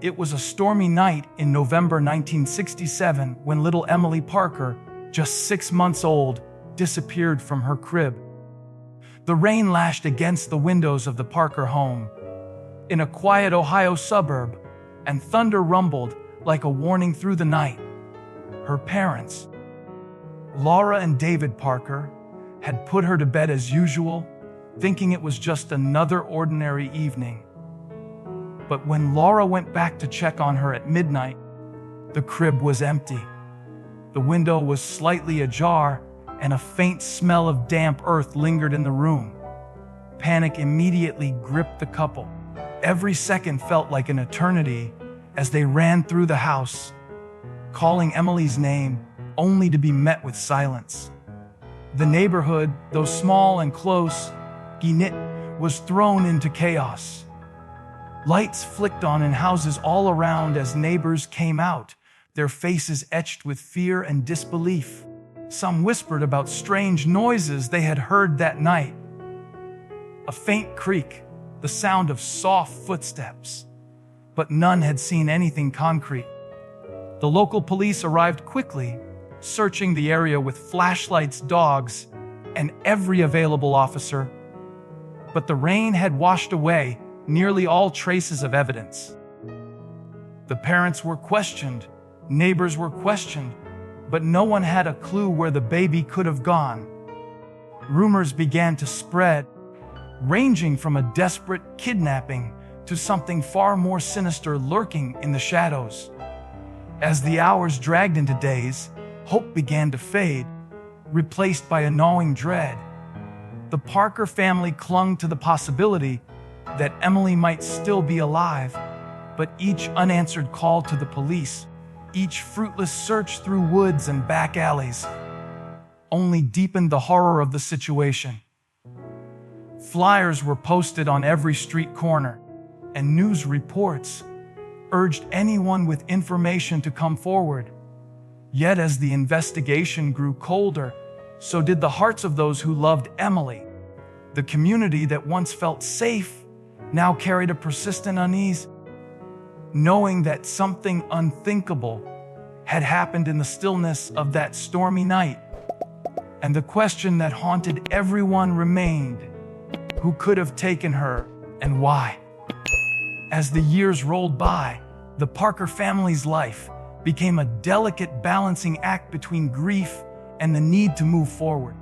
It was a stormy night in November 1967 when little Emily Parker, just 6 months old, disappeared from her crib. The rain lashed against the windows of the Parker home in a quiet Ohio suburb, and thunder rumbled like a warning through the night. Her parents, Laura and David Parker, had put her to bed as usual, thinking it was just another ordinary evening. But when Laura went back to check on her at midnight, the crib was empty. The window was slightly ajar, and a faint smell of damp earth lingered in the room. Panic immediately gripped the couple. Every second felt like an eternity as they ran through the house, calling Emily's name only to be met with silence. The neighborhood, though small and close, was thrown into chaos. Lights flicked on in houses all around as neighbors came out, their faces etched with fear and disbelief. Some whispered about strange noises they had heard that night. A faint creak, the sound of soft footsteps. But none had seen anything concrete. The local police arrived quickly, searching the area with flashlights, dogs, and every available officer. But the rain had washed away nearly all traces of evidence. The parents were questioned, neighbors were questioned, but no one had a clue where the baby could have gone. Rumors began to spread, ranging from a desperate kidnapping to something far more sinister lurking in the shadows. As the hours dragged into days, hope began to fade, replaced by a gnawing dread. The Parker family clung to the possibility that Emily might still be alive, but each unanswered call to the police, each fruitless search through woods and back alleys, only deepened the horror of the situation. Flyers were posted on every street corner, and news reports urged anyone with information to come forward. Yet as the investigation grew colder, so did the hearts of those who loved Emily. The community that once felt safe now carried a persistent unease, knowing that something unthinkable had happened in the stillness of that stormy night. And the question that haunted everyone remained: who could have taken her and why? As the years rolled by, the Parker family's life became a delicate balancing act between grief and the need to move forward.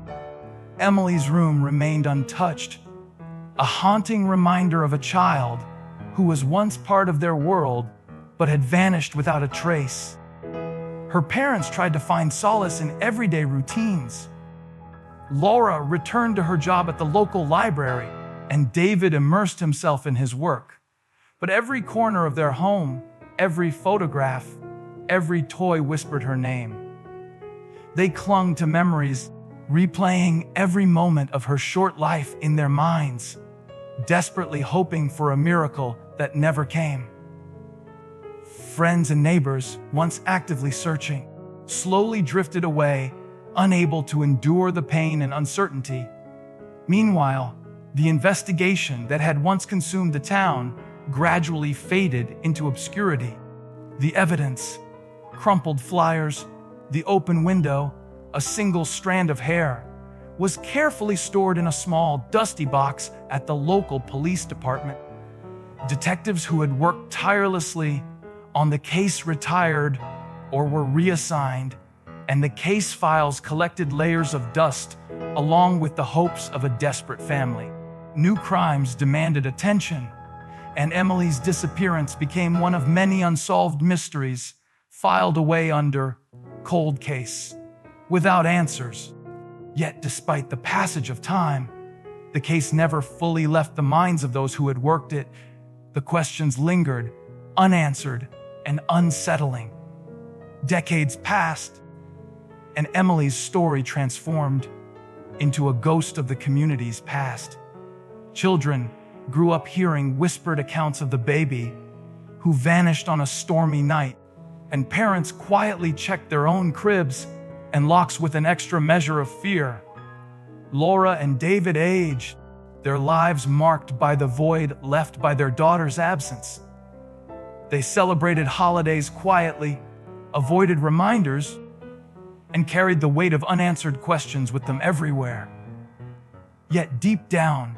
Emily's room remained untouched, a haunting reminder of a child who was once part of their world but had vanished without a trace. Her parents tried to find solace in everyday routines. Laura returned to her job at the local library, and David immersed himself in his work. But every corner of their home, every photograph, every toy whispered her name. They clung to memories, replaying every moment of her short life in their minds, desperately hoping for a miracle that never came. Friends and neighbors, once actively searching, slowly drifted away, unable to endure the pain and uncertainty. Meanwhile, the investigation that had once consumed the town gradually faded into obscurity. The evidence, crumpled flyers, the open window, a single strand of hair, was carefully stored in a small, dusty box at the local police department. Detectives who had worked tirelessly on the case retired or were reassigned, and the case files collected layers of dust along with the hopes of a desperate family. New crimes demanded attention, and Emily's disappearance became one of many unsolved mysteries filed away under cold case, without answers. Yet, despite the passage of time, the case never fully left the minds of those who had worked it. The questions lingered, unanswered and unsettling. Decades passed, and Emily's story transformed into a ghost of the community's past. Children grew up hearing whispered accounts of the baby who vanished on a stormy night, and parents quietly checked their own cribs and locks with an extra measure of fear. Laura and David aged, their lives marked by the void left by their daughter's absence. They celebrated holidays quietly, avoided reminders, and carried the weight of unanswered questions with them everywhere. Yet deep down,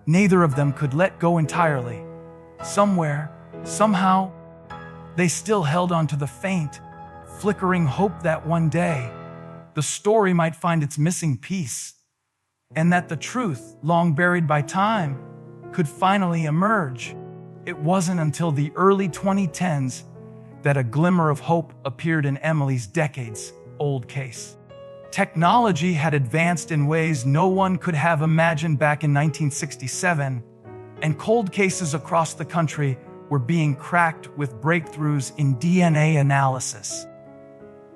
neither of them could let go entirely. Somewhere, somehow, they still held on to the faint, flickering hope that one day, the story might find its missing piece, and that the truth, long buried by time, could finally emerge. It wasn't until the early 2010s that a glimmer of hope appeared in Emily's decades-old case. Technology had advanced in ways no one could have imagined back in 1967, and cold cases across the country were being cracked with breakthroughs in DNA analysis.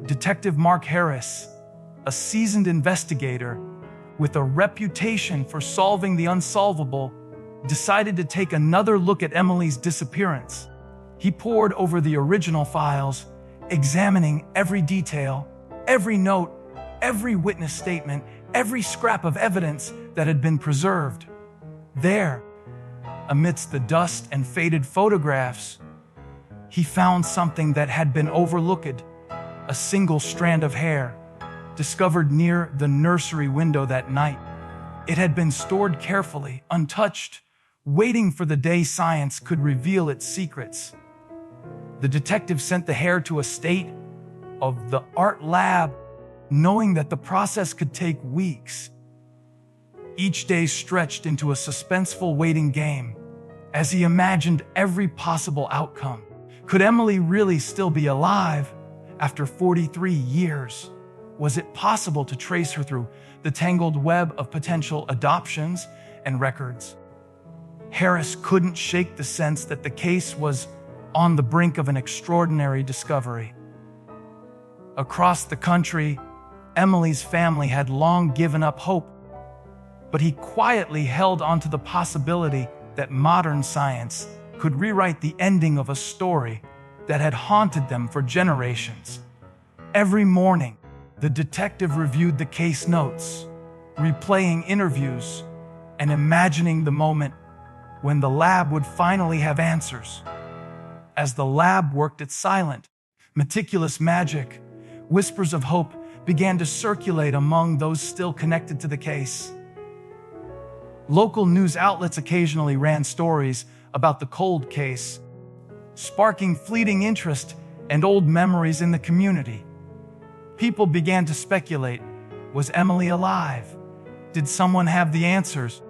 Detective Mark Harris, a seasoned investigator with a reputation for solving the unsolvable, decided to take another look at Emily's disappearance. He pored over the original files, examining every detail, every note, every witness statement, every scrap of evidence that had been preserved. There, amidst the dust and faded photographs, he found something that had been overlooked: a single strand of hair, discovered near the nursery window that night. It had been stored carefully, untouched, waiting for the day science could reveal its secrets. The detective sent the hair to a state of the art lab, knowing that the process could take weeks. Each day stretched into a suspenseful waiting game, as he imagined every possible outcome. Could Emily really still be alive after 43 years? Was it possible to trace her through the tangled web of potential adoptions and records? Harris couldn't shake the sense that the case was on the brink of an extraordinary discovery. Across the country, Emily's family had long given up hope, but he quietly held onto the possibility that modern science could rewrite the ending of a story that had haunted them for generations. Every morning, the detective reviewed the case notes, replaying interviews and imagining the moment when the lab would finally have answers. As the lab worked its silent, meticulous magic, whispers of hope began to circulate among those still connected to the case. Local news outlets occasionally ran stories about the cold case, sparking fleeting interest and old memories in the community. People began to speculate: was Emily alive? Did someone have the answers,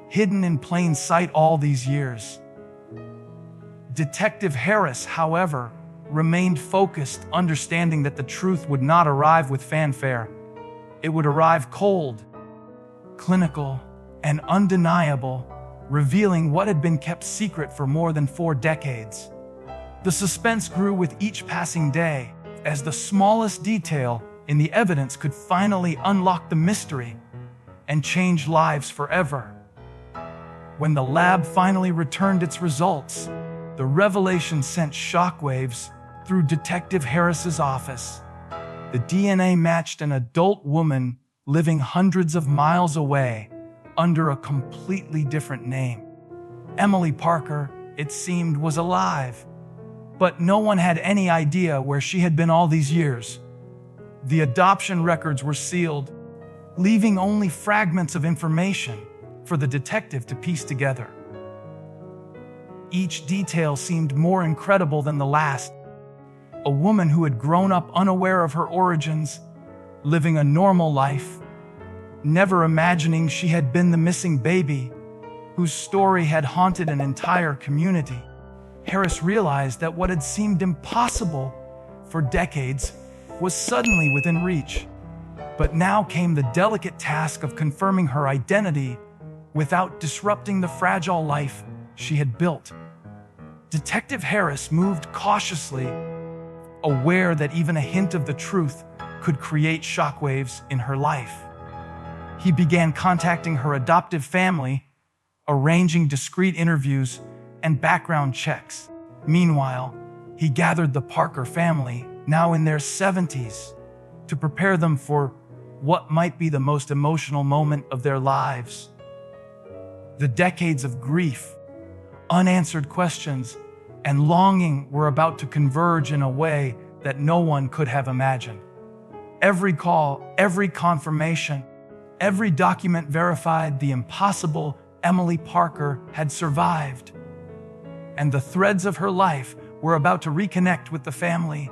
hidden in plain sight all these years? Detective Harris, however, remained focused, understanding that the truth would not arrive with fanfare. It would arrive cold, clinical, and undeniable, revealing what had been kept secret for more than 4 decades. The suspense grew with each passing day, as the smallest detail in the evidence could finally unlock the mystery and change lives forever. When the lab finally returned its results, the revelation sent shockwaves through Detective Harris's office. The DNA matched an adult woman living hundreds of miles away under a completely different name. Emily Parker, it seemed, was alive, but no one had any idea where she had been all these years. The adoption records were sealed, leaving only fragments of information for the detective to piece together. Each detail seemed more incredible than the last. A woman who had grown up unaware of her origins, living a normal life, never imagining she had been the missing baby, whose story had haunted an entire community. Harris realized that what had seemed impossible for decades was suddenly within reach. But now came the delicate task of confirming her identity without disrupting the fragile life she had built. Detective Harris moved cautiously, aware that even a hint of the truth could create shockwaves in her life. He began contacting her adoptive family, arranging discreet interviews and background checks. Meanwhile, he gathered the Parker family, now in their 70s, to prepare them for what might be the most emotional moment of their lives. The decades of grief, unanswered questions, and longing were about to converge in a way that no one could have imagined. Every call, every confirmation, every document verified the impossible. Emily Parker had survived, and the threads of her life were about to reconnect with the family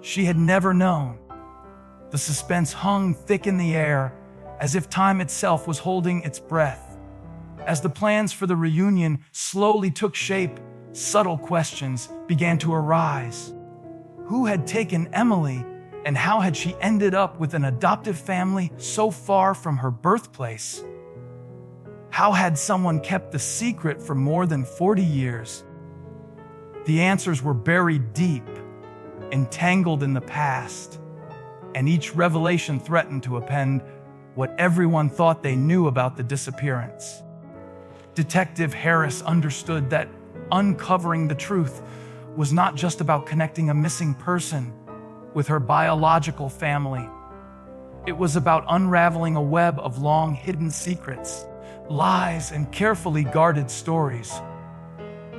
she had never known. The suspense hung thick in the air, as if time itself was holding its breath. As the plans for the reunion slowly took shape, subtle questions began to arise. Who had taken Emily, and how had she ended up with an adoptive family so far from her birthplace? How had someone kept the secret for more than 40 years? The answers were buried deep, entangled in the past, and each revelation threatened to upend what everyone thought they knew about the disappearance. Detective Harris understood that uncovering the truth was not just about connecting a missing person with her biological family. It was about unraveling a web of long-hidden secrets, lies, and carefully guarded stories.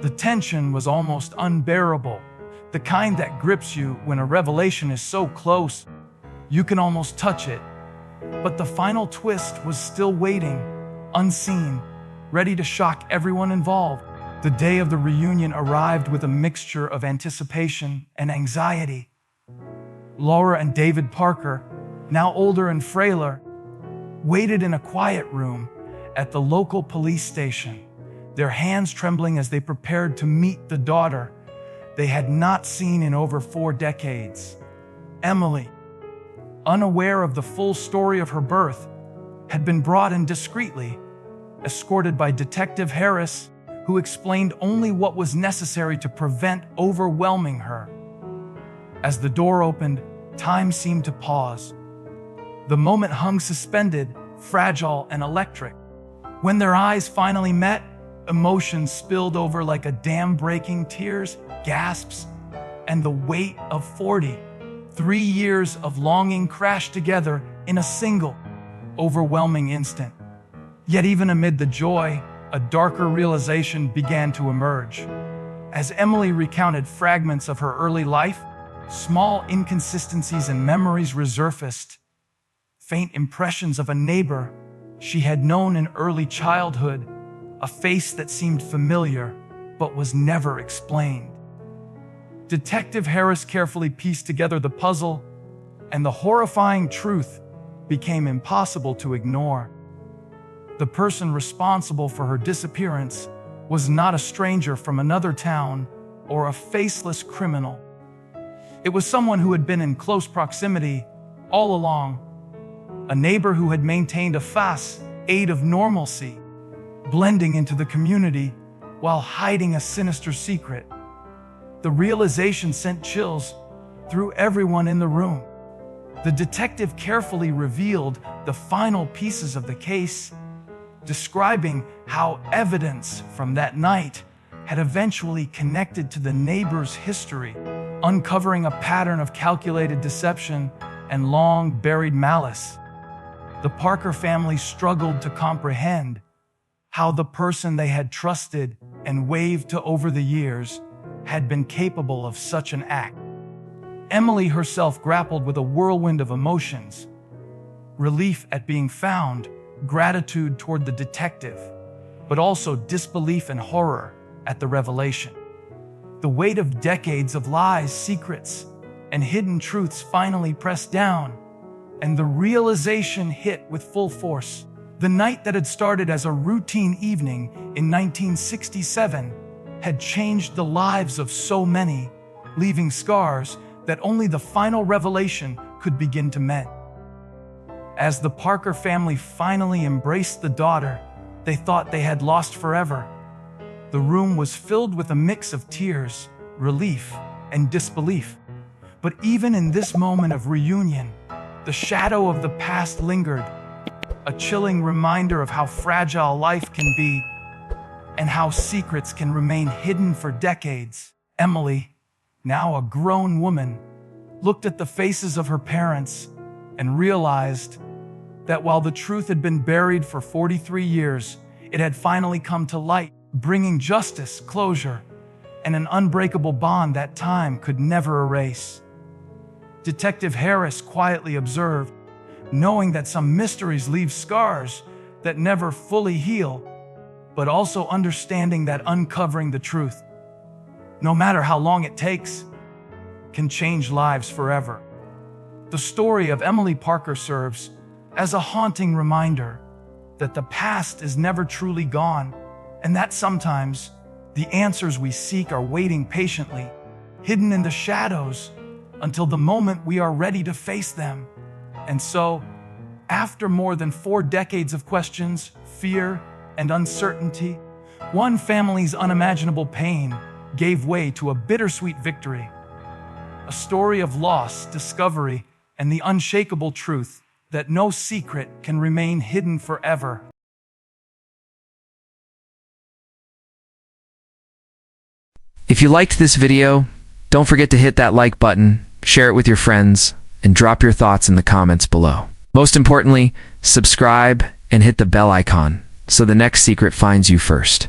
The tension was almost unbearable, the kind that grips you when a revelation is so close you can almost touch it. But the final twist was still waiting, unseen, ready to shock everyone involved. The day of the reunion arrived with a mixture of anticipation and anxiety. Laura and David Parker, now older and frailer, waited in a quiet room at the local police station, their hands trembling as they prepared to meet the daughter they had not seen in over 4 decades. Emily, unaware of the full story of her birth, had been brought in discreetly, escorted by Detective Harris, who explained only what was necessary to prevent overwhelming her. As the door opened, time seemed to pause. The moment hung suspended, fragile and electric. When their eyes finally met, emotions spilled over like a dam breaking, tears, gasps, and the weight of 43 years of longing crashed together in a single, overwhelming instant. Yet even amid the joy, a darker realization began to emerge. As Emily recounted fragments of her early life, small inconsistencies and memories resurfaced. Faint impressions of a neighbor she had known in early childhood, a face that seemed familiar but was never explained. Detective Harris carefully pieced together the puzzle, and the horrifying truth became impossible to ignore. The person responsible for her disappearance was not a stranger from another town or a faceless criminal. It was someone who had been in close proximity all along, a neighbor who had maintained a facade of normalcy, blending into the community while hiding a sinister secret. The realization sent chills through everyone in the room. The detective carefully revealed the final pieces of the case, describing how evidence from that night had eventually connected to the neighbor's history, uncovering a pattern of calculated deception and long-buried malice. The Parker family struggled to comprehend how the person they had trusted and waved to over the years had been capable of such an act. Emily herself grappled with a whirlwind of emotions: relief at being found, gratitude toward the detective, but also disbelief and horror at the revelation. The weight of decades of lies, secrets, and hidden truths finally pressed down, and the realization hit with full force. The night that had started as a routine evening in 1967 had changed the lives of so many, leaving scars that only the final revelation could begin to mend. As the Parker family finally embraced the daughter they thought they had lost forever, the room was filled with a mix of tears, relief, and disbelief. But even in this moment of reunion, the shadow of the past lingered, a chilling reminder of how fragile life can be and how secrets can remain hidden for decades. Emily, now a grown woman, looked at the faces of her parents and realized that while the truth had been buried for 43 years, it had finally come to light, bringing justice, closure, and an unbreakable bond that time could never erase. Detective Harris quietly observed, knowing that some mysteries leave scars that never fully heal, but also understanding that uncovering the truth, no matter how long it takes, can change lives forever. The story of Emily Parker serves as a haunting reminder that the past is never truly gone, and that sometimes the answers we seek are waiting patiently, hidden in the shadows, until the moment we are ready to face them. And so, after more than 4 decades of questions, fear, and uncertainty, one family's unimaginable pain gave way to a bittersweet victory. A story of loss, discovery, and the unshakable truth that no secret can remain hidden forever. If you liked this video, don't forget to hit that like button, share it with your friends, and drop your thoughts in the comments below. Most importantly, subscribe and hit the bell icon so the next secret finds you first.